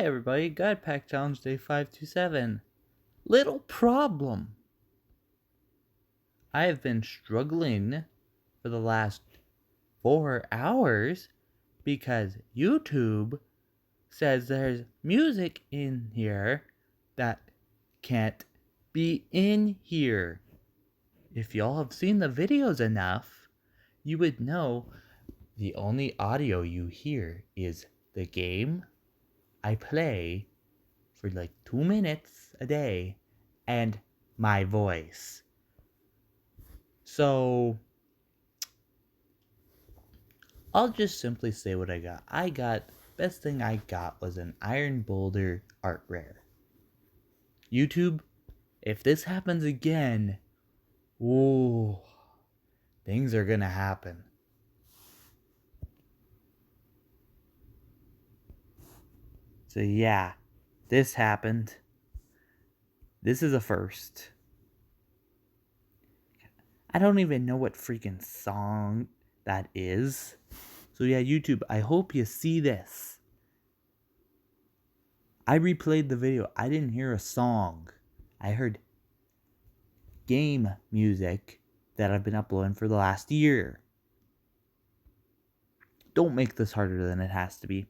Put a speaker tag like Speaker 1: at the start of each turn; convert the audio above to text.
Speaker 1: everybody, God Pack Challenge Day 527. Little problem. I have been struggling for the last 4 hours because YouTube says there's music in here that can't be in here. If y'all have seen the videos enough, you would know the only audio you hear is the game I play for like 2 minutes a day and my voice. So I'll just simply say what I got. Best thing I got was an Iron Boulder art rare. YouTube, if this happens again, ooh, things are gonna happen. So yeah, this happened. This is a first. I don't even know what freaking song that is. So yeah, YouTube, I hope you see this. I replayed the video. I didn't hear a song. I heard game music that I've been uploading for the last year. Don't make this harder than it has to be.